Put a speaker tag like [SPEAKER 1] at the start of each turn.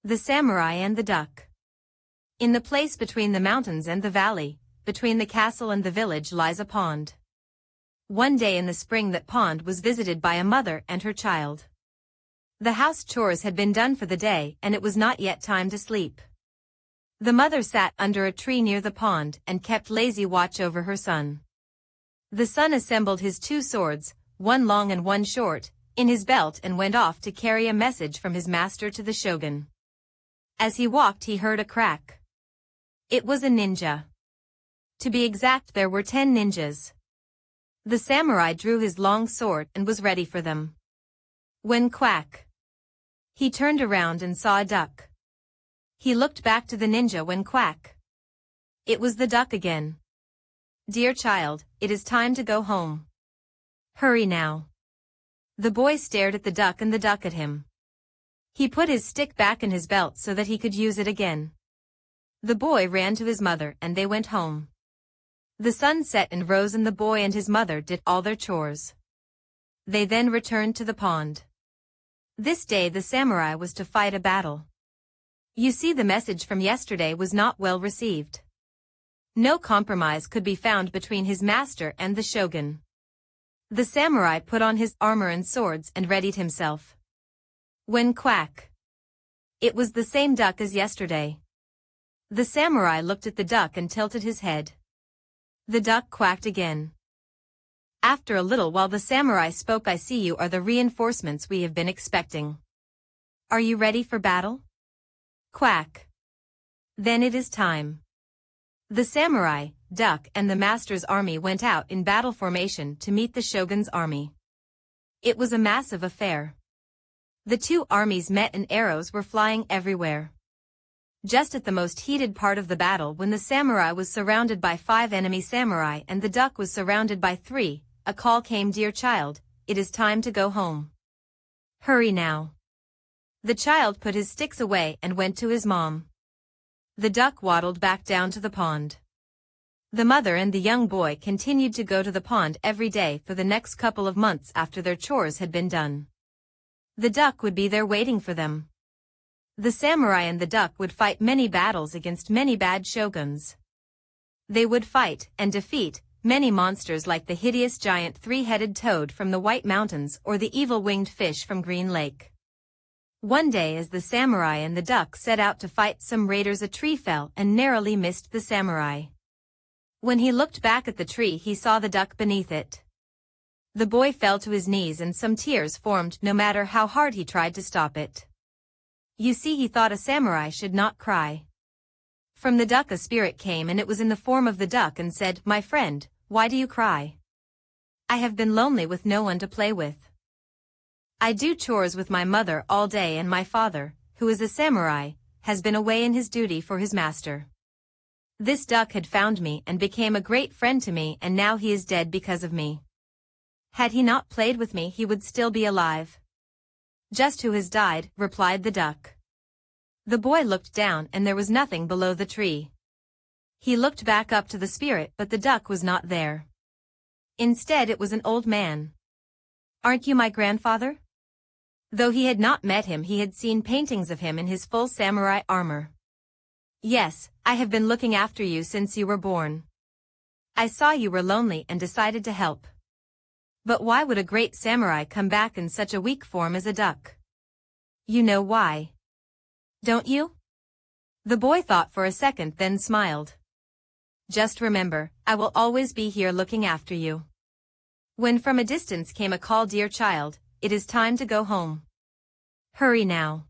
[SPEAKER 1] The Samurai and the Duck. In the place between the mountains and the valley, between the castle and the village lies a pond. One day in the spring that pond was visited by a mother and her child. The house chores had been done for the day and it was not yet time to sleep. The mother sat under a tree near the pond and kept lazy watch over her son. The son assembled his two swords, one long and one short, in his belt and went off to carry a message from his master to the shogun. As he walked he heard a crack. It was a ninja. To be exact, there were 10 ninjas. The samurai drew his long sword and was ready for them. When quack! He turned around and saw a duck. He looked back to the ninja when quack. It was the duck again. Dear child, it is time to go home. Hurry now. The boy stared at the duck and the duck at him. He put his stick back in his belt so that he could use it again. The boy ran to his mother and they went home. The sun set and rose and the boy and his mother did all their chores. They then returned to the pond. This day the samurai was to fight a battle. You see, the message from yesterday was not well received. No compromise could be found between his master and the shogun. The samurai put on his armor and swords and readied himself. When quack! It was the same duck as yesterday. The samurai looked at the duck and tilted his head. The duck quacked again. After a little while the samurai spoke. I see you are the reinforcements we have been expecting. Are you ready for battle? Quack. Then it is time. The samurai, duck and the master's army went out in battle formation to meet the shogun's army. It was a massive affair. The two armies met and arrows were flying everywhere. Just at the most heated part of the battle, when the samurai was surrounded by 5 enemy samurai and the duck was surrounded by 3, a call came. Dear child, it is time to go home. Hurry now. The child put his sticks away and went to his mom. The duck waddled back down to the pond. The mother and the young boy continued to go to the pond every day for the next couple of months after their chores had been done. The duck would be there waiting for them. The samurai and the duck would fight many battles against many bad shoguns. They would fight and defeat many monsters like the hideous giant 3-headed toad from the White Mountains or the evil winged fish from Green Lake. One day as the samurai and the duck set out to fight some raiders, a tree fell and narrowly missed the samurai. When he looked back at the tree he saw the duck beneath it. The boy fell to his knees and some tears formed no matter how hard he tried to stop it. You see, he thought a samurai should not cry. From the duck a spirit came and it was in the form of the duck and said, My friend, why do you cry? I have been lonely with no one to play with. I do chores with my mother all day and my father, who is a samurai, has been away in his duty for his master. This duck had found me and became a great friend to me and now he is dead because of me. Had he not played with me he would still be alive. Just who has died, replied the duck. The boy looked down and there was nothing below the tree. He looked back up to the spirit but the duck was not there. Instead it was an old man. Aren't you my grandfather? Though he had not met him he had seen paintings of him in his full samurai armor. Yes, I have been looking after you since you were born. I saw you were lonely and decided to help. But why would a great samurai come back in such a weak form as a duck? You know why. Don't you? The boy thought for a second then smiled. Just remember, I will always be here looking after you. When from a distance came a call, Dear child, it is time to go home. Hurry now.